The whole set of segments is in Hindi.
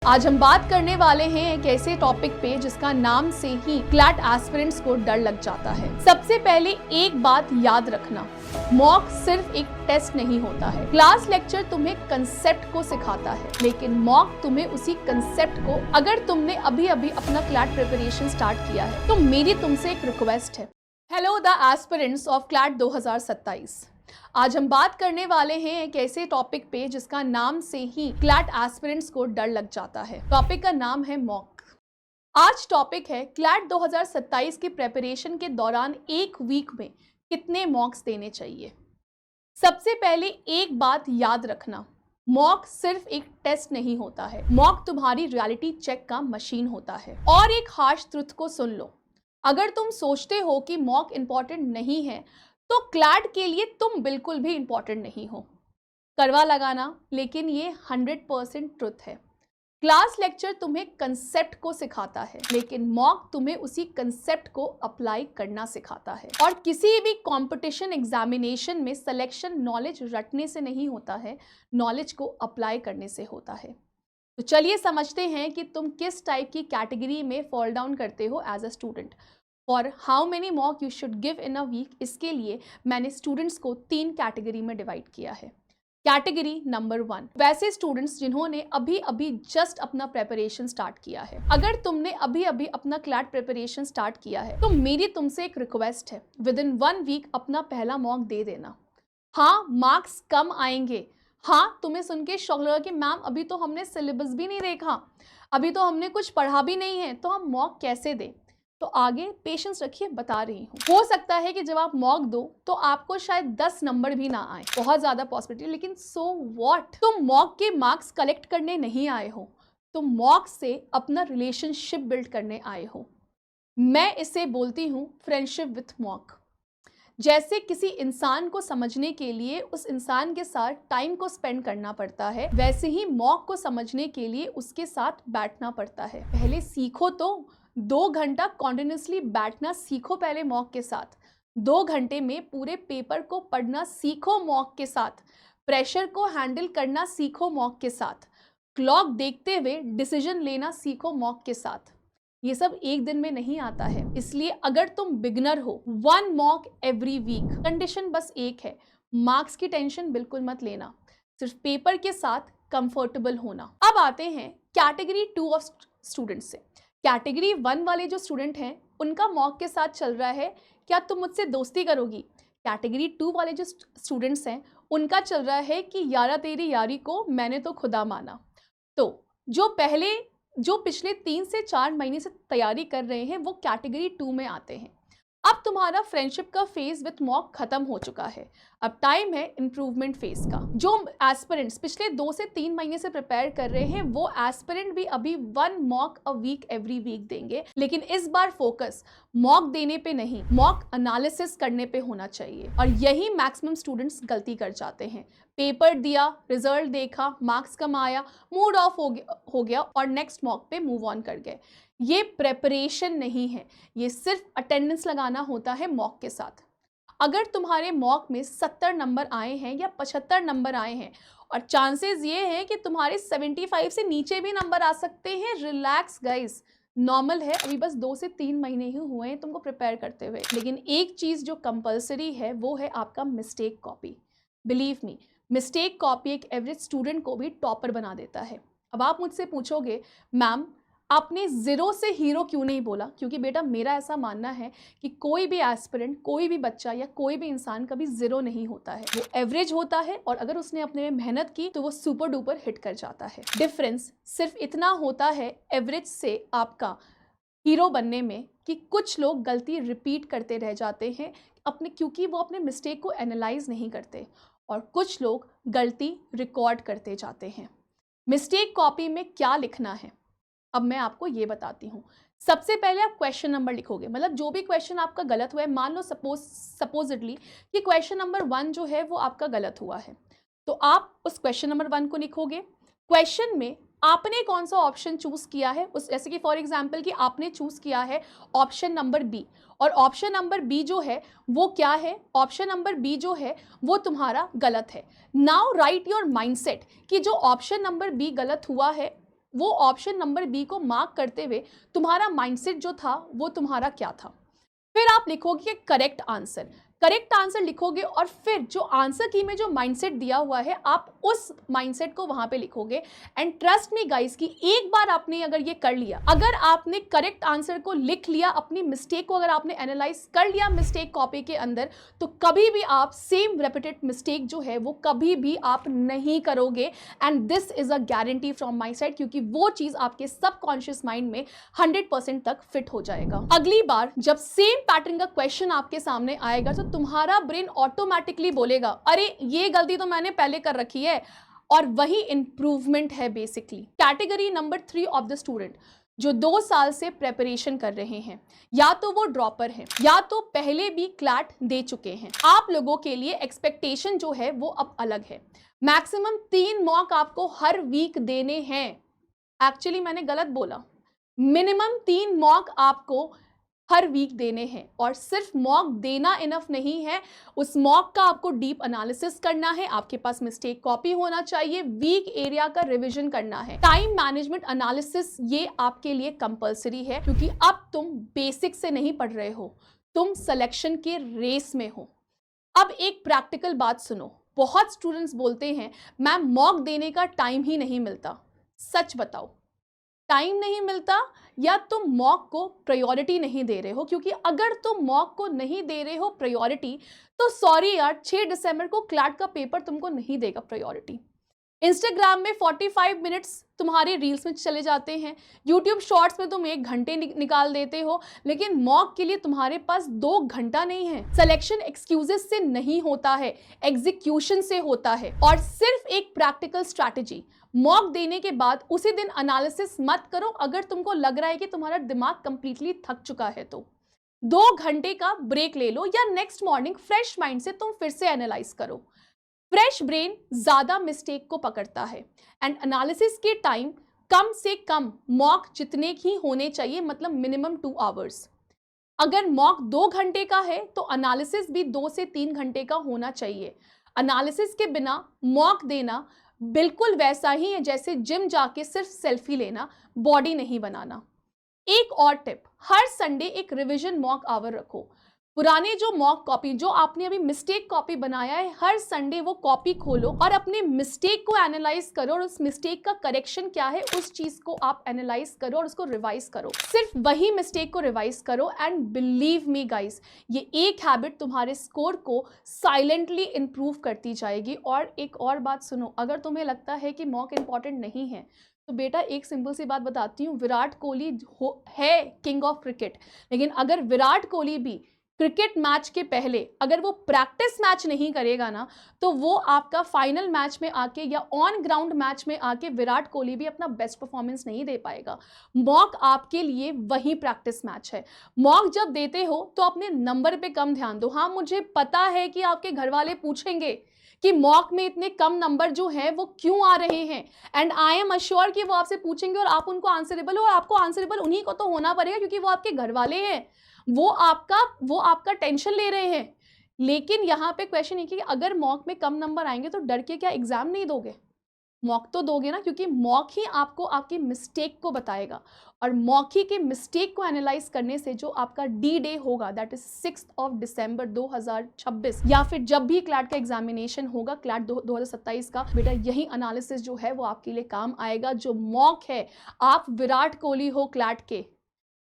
आज हम बात करने वाले हैं एक ऐसे टॉपिक पे जिसका नाम से ही क्लैट एस्पिरेंट्स को डर लग जाता है। सबसे पहले एक बात याद रखना, मॉक सिर्फ एक टेस्ट नहीं होता है। क्लास लेक्चर तुम्हें कंसेप्ट को सिखाता है, लेकिन मॉक तुम्हें उसी कंसेप्ट को, अगर तुमने अभी अभी अपना क्लैट प्रिपरेशन स्टार्ट किया है तो मेरी तुमसे एक रिक्वेस्ट है। Hello the aspirants of CLAT 2027। आज हम बात करने वाले हैं एक ऐसे टॉपिक पे जिसका नाम से ही क्लैट एस्पिरेंट्स को डर लग जाता है। टॉपिक का नाम है मॉक। आज टॉपिक है क्लैट 2027 की प्रेपरेशन के दौरान एक वीक में कितने मॉक्स देने चाहिए। सबसे पहले एक बात याद रखना, मॉक सिर्फ एक टेस्ट नहीं होता है, मॉक तुम्हारी रियलिटी चेक का मशीन होता है। और एक हार्श ट्रुथ को सुन लो, अगर तुम सोचते हो कि मॉक इंपॉर्टेंट नहीं है तो क्लैट के लिए तुम बिल्कुल भी इंपॉर्टेंट नहीं हो। करवा लगाना, लेकिन ये 100% ट्रुथ है। क्लास लेक्चर तुम्हें कंसेप्ट को सिखाता है, लेकिन मॉक तुम्हें उसी कंसेप्ट को अप्लाई करना सिखाता है। और किसी भी कंपटीशन एग्जामिनेशन में सिलेक्शन नॉलेज रटने से नहीं होता है, नॉलेज को अप्लाई करने से होता है। तो चलिए समझते हैं कि तुम किस टाइप की कैटेगरी में फॉल डाउन करते हो एज अ स्टूडेंट। और how many mock you should give in a week, इसके लिए मैंने स्टूडेंट्स को 3 कैटेगरी में डिवाइड किया है। कैटेगरी नंबर 1, वैसे स्टूडेंट्स जिन्होंने अभी अभी जस्ट अपना प्रेपरेशन स्टार्ट किया है। अगर तुमने अभी अभी अपना क्लैट प्रेपरेशन स्टार्ट किया है तो मेरी तुमसे एक रिक्वेस्ट है, विद इन 1 वीक अपना पहला मॉक दे देना। हाँ, मार्क्स कम आएंगे। हाँ, तुम्हें सुन के शौक लगा कि मैम अभी तो हमने सिलेबस भी नहीं देखा, अभी तो हमने कुछ पढ़ा भी नहीं है, तो हम मॉक कैसे दें। तो आगे पेशेंस रखिए, बता रही हूँ। हो सकता है कि जब आप मॉक दो तो आपको शायद 10 नंबर भी ना आए, बहुत ज़्यादा पॉसिबिलिटी, लेकिन सो व्हाट, तुम मॉक के मार्क्स कलेक्ट करने नहीं आए हो, तुम मॉक से अपना रिलेशनशिप बिल्ड करने आए हो। मैं इसे बोलती हूँ फ्रेंडशिप विथ मॉक। जैसे किसी इंसान को समझने के लिए उस इंसान के साथ टाइम को स्पेंड करना पड़ता है, वैसे ही मॉक को समझने के लिए उसके साथ बैठना पड़ता है। पहले सीखो तो 2 घंटा कॉन्टिन्यूसली बैठना सीखो पहले मॉक के साथ। 2 घंटे में पूरे पेपर को पढ़ना सीखो मॉक के साथ। प्रेशर को हैंडल करना सीखो मॉक के साथ। क्लॉक देखते हुए डिसीजन लेना सीखो मॉक के साथ। ये सब एक दिन में नहीं आता है, इसलिए अगर तुम बिगनर हो, 1 मॉक एवरी वीक। कंडीशन बस एक है, मार्क्स की टेंशन बिल्कुल मत लेना, सिर्फ पेपर के साथ कंफर्टेबल होना। अब आते हैं कैटेगरी 2 ऑफ स्टूडेंट्स से। कैटेगरी 1 वाले जो स्टूडेंट हैं उनका मॉक के साथ चल रहा है, क्या तुम मुझसे दोस्ती करोगी। कैटेगरी 2 वाले जो स्टूडेंट्स हैं उनका चल रहा है कि यारा तेरी यारी को मैंने तो खुदा माना। तो जो पिछले 3 से 4 महीने से तैयारी कर रहे हैं वो कैटेगरी 2 में आते हैं। अब तुम्हारा फ्रेंडशिप का फेज विथ मॉक खत्म हो चुका है, अब टाइम है इंप्रूवमेंट फेज का। जो एस्पिरेंट्स पिछले 2 से 3 महीने से प्रिपेयर कर रहे हैं वो एस्पिरेंट भी अभी 1 mock a week every week देंगे, लेकिन इस बार फोकस मॉक देने पे नहीं, मॉक एनालिसिस करने पे होना चाहिए। और यही मैक्सिमम स्टूडेंट्स गलती कर जाते हैं। पेपर दिया, रिजल्ट देखा, मार्क्स कम आया, मूड ऑफ हो गया और नेक्स्ट मॉक पे मूव ऑन कर गए। ये प्रेपरेशन नहीं है, ये सिर्फ अटेंडेंस लगाना होता है मॉक के साथ। अगर तुम्हारे मॉक में 70 नंबर आए हैं या 75 नंबर आए हैं, और चांसेस ये हैं कि तुम्हारे 75 से नीचे भी नंबर आ सकते हैं, रिलैक्स गाइस, नॉर्मल है। अभी बस 2 से 3 महीने ही हुए हैं तुमको प्रिपेयर करते हुए। लेकिन एक चीज़ जो कंपलसरी है वो है आपका mistake copy. Believe me, mistake copy एक एवरेज स्टूडेंट को भी टॉपर बना देता है। अब आप मुझसे पूछोगे मैम आपने ज़ीरो से हीरो क्यों नहीं बोला, क्योंकि बेटा मेरा ऐसा मानना है कि कोई भी एस्पिरेंट, कोई भी बच्चा या कोई भी इंसान कभी ज़ीरो नहीं होता है, वो एवरेज होता है। और अगर उसने अपने में मेहनत की तो वो सुपर डुपर हिट कर जाता है। डिफरेंस सिर्फ इतना होता है एवरेज से आपका हीरो बनने में कि कुछ लोग गलती रिपीट करते रह जाते हैं क्योंकि वो अपने मिस्टेक को एनालाइज नहीं करते, और कुछ लोग गलती रिकॉर्ड करते जाते हैं। मिस्टेक कॉपी में क्या लिखना है अब मैं आपको ये बताती हूँ। सबसे पहले आप क्वेश्चन नंबर लिखोगे, मतलब जो भी क्वेश्चन आपका गलत हुआ है, मान लो सपोजिटली कि क्वेश्चन नंबर 1 जो है वो आपका गलत हुआ है, तो आप उस क्वेश्चन नंबर 1 को लिखोगे। क्वेश्चन में आपने कौन सा ऑप्शन चूज किया है, उस जैसे कि फॉर एग्जांपल कि आपने चूज किया है ऑप्शन नंबर बी, और ऑप्शन नंबर बी जो है वो क्या है, ऑप्शन नंबर बी जो है वो तुम्हारा गलत है। नाउ राइट योर माइंडसेट कि जो ऑप्शन नंबर बी गलत हुआ है वो ऑप्शन नंबर बी को मार्क करते हुए तुम्हारा माइंडसेट जो था वो तुम्हारा क्या था। फिर आप लिखोगे करेक्ट आंसर, करेक्ट आंसर लिखोगे और फिर जो आंसर की में जो माइंडसेट दिया हुआ है आप उस माइंडसेट को वहां पे लिखोगे। एंड ट्रस्ट मी गाइस कि एक बार आपने अगर ये कर लिया, अगर आपने करेक्ट आंसर को लिख लिया, अपनी मिस्टेक को अगर आपने एनालाइज कर लिया मिस्टेक कॉपी के अंदर, तो कभी भी आप सेम रिपीटेड मिस्टेक जो है वो कभी भी आप नहीं करोगे। And this is a guarantee from my side, क्योंकि वो चीज आपके सबकॉन्शियस माइंड में 100% तक फिट हो जाएगा। अगली बार जब सेम पैटर्न का क्वेश्चन आपके सामने आएगा तो तुम्हारा ब्रेन ऑटोमेटिकली बोलेगा अरे ये गलती तो मैंने पहले कर रखी है, और वही इंप्रूवमेंट है basically. Category number 3 of the student जो 2 साल से प्रेपरेशन कर रहे हैं, या तो वो ड्रॉपर हैं या तो पहले भी क्लैट दे चुके हैं। आप लोगों के लिए एक्सपेक्टेशन जो है वो अब अलग है। मैक्सिमम 3 मॉक आपको हर वीक देने हैं। एक्चुअली मैंने गलत बोला, मिनिमम 3 मॉक आपको हर वीक देने हैं। और सिर्फ मॉक देना इनफ नहीं है, उस मॉक का आपको डीप एनालिसिस करना है, आपके पास मिस्टेक कॉपी होना चाहिए, वीक एरिया का रिवीजन करना है। टाइम मैनेजमेंट एनालिसिस ये आपके लिए कंपलसरी है, क्योंकि अब तुम बेसिक से नहीं पढ़ रहे हो, तुम सिलेक्शन के रेस में हो। अब एक प्रैक्टिकल बात सुनो, बहुत स्टूडेंट्स बोलते हैं मैम मॉक देने का टाइम ही नहीं मिलता। सच बताओ, टाइम नहीं मिलता या तुम मॉक को प्रायोरिटी नहीं दे रहे हो? क्योंकि अगर तुम मॉक को नहीं दे रहे हो प्रायोरिटी, तो सॉरी यार 6 दिसंबर को क्लैट का पेपर तुमको नहीं देगा प्रायोरिटी। इंस्टाग्राम में 45 मिनट्स तुम्हारे रील्स में चले जाते हैं, यूट्यूब शॉर्ट्स में तुम 1 घंटे निकाल देते हो, लेकिन मॉक के लिए तुम्हारे पास 2 घंटा नहीं है। सिलेक्शन एक्सक्यूजेस से नहीं होता है, एग्जीक्यूशन से होता है। और सिर्फ एक प्रैक्टिकल स्ट्रैटेजी, मॉक देने के बाद उसी दिन एनालिसिस मत करो अगर तुमको लग रहा है कि तुम्हारा दिमाग कंप्लीटली थक चुका है तो 2 घंटे का ब्रेक ले लो, या नेक्स्ट मॉर्निंग फ्रेश माइंड से तुम फिर से एनालाइज करो। फ्रेश ब्रेन ज्यादा मिस्टेक को पकड़ता है। एंड एनालिसिस के टाइम कम से कम मॉक जितने ही होने चाहिए, मतलब मिनिमम 2 आवर्स। अगर मॉक 2 घंटे का है तो एनालिसिस भी 2 से 3 घंटे का होना चाहिए। एनालिसिस के बिना मॉक देना बिल्कुल वैसा ही है जैसे जिम जाके सिर्फ सेल्फी लेना, बॉडी नहीं बनाना। एक और टिप, हर संडे एक रिवीजन मॉक आवर रखो। पुराने जो मॉक कॉपी, जो आपने अभी मिस्टेक कॉपी बनाया है, हर संडे वो कॉपी खोलो और अपने मिस्टेक को एनालाइज करो, और उस मिस्टेक का करेक्शन क्या है उस चीज को आप एनालाइज करो और उसको रिवाइज करो। सिर्फ वही मिस्टेक को रिवाइज करो। एंड बिलीव मी गाइस, ये एक हैबिट तुम्हारे स्कोर को साइलेंटली इंप्रूव करती जाएगी। और एक और बात सुनो, अगर तुम्हें लगता है कि मॉक इंपॉर्टेंट नहीं है तो बेटा एक सिंपल सी बात बताती हूँ, विराट कोहली है किंग ऑफ क्रिकेट, लेकिन अगर विराट कोहली भी क्रिकेट मैच के पहले अगर वो प्रैक्टिस मैच नहीं करेगा ना, तो वो आपका फाइनल मैच में आके या ऑन ग्राउंड मैच में आके विराट कोहली भी अपना बेस्ट परफॉर्मेंस नहीं दे पाएगा। मॉक आपके लिए वही प्रैक्टिस मैच है। मॉक जब देते हो तो अपने नंबर पे कम ध्यान दो। हाँ, मुझे पता है कि आपके घर वाले पूछेंगे कि मॉक में इतने कम नंबर जो हैं वो क्यों आ रहे हैं, एंड आई एम अश्योर कि वो आपसे पूछेंगे और आप उनको आंसरेबल हो, और आपको आंसरेबल उन्हीं को तो होना पड़ेगा क्योंकि वो आपके घर वाले हैं, वो आपका टेंशन ले रहे हैं। लेकिन यहाँ पे क्वेश्चन है कि अगर मॉक में कम नंबर आएंगे तो डर के क्या एग्जाम नहीं दोगे? मॉक तो दोगे ना, क्योंकि मॉक ही आपको आपकी मिस्टेक को बताएगा। और मॉक ही के मिस्टेक को एनालाइज करने से जो आपका डी डे होगा, दैट इज 6 दिसंबर 2026, या फिर जब भी क्लैट का एग्जामिनेशन होगा, क्लैट 2027 का, बेटा यही एनालिसिस जो है वो आपके लिए काम आएगा। जो मॉक है, आप विराट कोहली हो क्लैट के,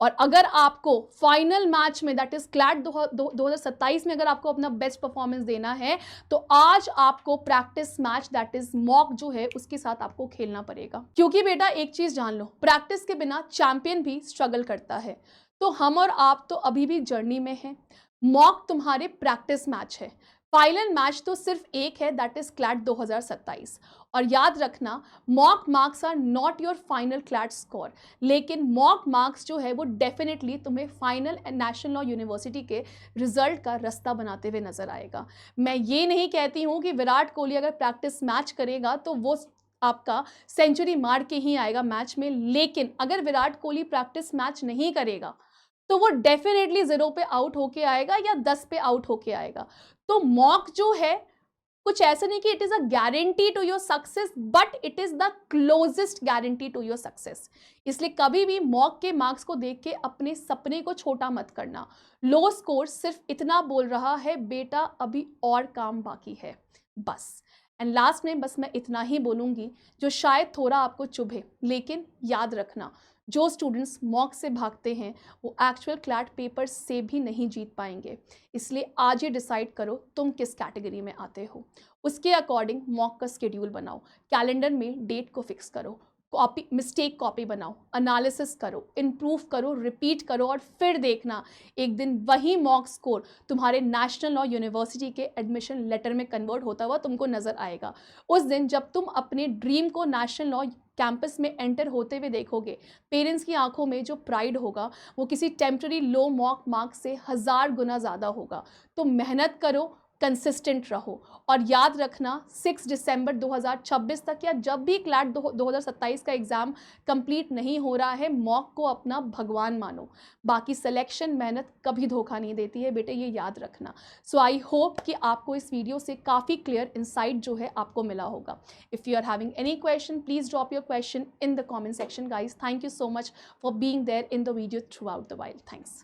और अगर आपको फाइनल मैच में दैट इज क्लैट 2027 में अगर आपको अपना बेस्ट परफॉर्मेंस देना है, तो आज आपको practice match that is mock जो है उसके साथ आपको खेलना पड़ेगा। क्योंकि बेटा एक चीज जान लो, प्रैक्टिस के बिना चैंपियन भी स्ट्रगल करता है। तो हम और आप तो अभी भी जर्नी में हैं। मॉक तुम्हारे प्रैक्टिस मैच है, फाइनल मैच तो सिर्फ एक है, दैट इज क्लैट 2027। और याद रखना, mock marks are not your final CLAT score, लेकिन मॉक मार्क्स जो है वो डेफिनेटली तुम्हें फाइनल नेशनल लॉ यूनिवर्सिटी के रिजल्ट का रास्ता बनाते हुए नजर आएगा। मैं ये नहीं कहती हूँ कि विराट कोहली अगर प्रैक्टिस मैच करेगा तो वो आपका सेंचुरी मार के ही आएगा मैच में, लेकिन अगर विराट कोहली प्रैक्टिस मैच नहीं करेगा तो वो डेफिनेटली 0 पे आउट होके आएगा या 10 पे आउट होके आएगा। तो मॉक जो है कुछ ऐसा नहीं कि it is a guarantee to your success, but it is the closest guarantee to your success. इसलिए कभी भी मॉक के मार्क्स को देख के अपने सपने को छोटा मत करना। लो स्कोर सिर्फ इतना बोल रहा है, बेटा अभी और काम बाकी है, बस। एंड लास्ट में बस मैं इतना ही बोलूँगी, जो शायद थोड़ा आपको चुभे, लेकिन याद रखना, जो स्टूडेंट्स मॉक से भागते हैं वो एक्चुअल क्लैट पेपर से भी नहीं जीत पाएंगे। इसलिए आज ये डिसाइड करो तुम किस कैटेगरी में आते हो, उसके अकॉर्डिंग मॉक का शेड्यूल बनाओ, कैलेंडर में डेट को फिक्स करो, कॉपी मिस्टेक कॉपी बनाओ, एनालिसिस करो, इम्प्रूव करो, रिपीट करो, और फिर देखना एक दिन वही मॉक स्कोर तुम्हारे नेशनल लॉ यूनिवर्सिटी के एडमिशन लेटर में कन्वर्ट होता हुआ तुमको नजर आएगा। उस दिन जब तुम अपने ड्रीम को नेशनल लॉ कैंपस में एंटर होते हुए देखोगे, पेरेंट्स की आंखों में जो प्राइड होगा वो किसी टेम्पररी लो मॉक मार्क्स से 1000 गुना ज़्यादा होगा। तो मेहनत करो, कंसिस्टेंट रहो, और याद रखना 6 दिसंबर 2026 तक या जब भी क्लैट 2027 का एग्ज़ाम कंप्लीट नहीं हो रहा है, मॉक को अपना भगवान मानो। बाकी सिलेक्शन मेहनत कभी धोखा नहीं देती है बेटे, ये याद रखना। सो आई होप कि आपको इस वीडियो से काफ़ी क्लियर इंसाइट जो है आपको मिला होगा। If you are having any question, please drop your question in the comment section guys. Thank you so much for being there in the video throughout the while. Thanks.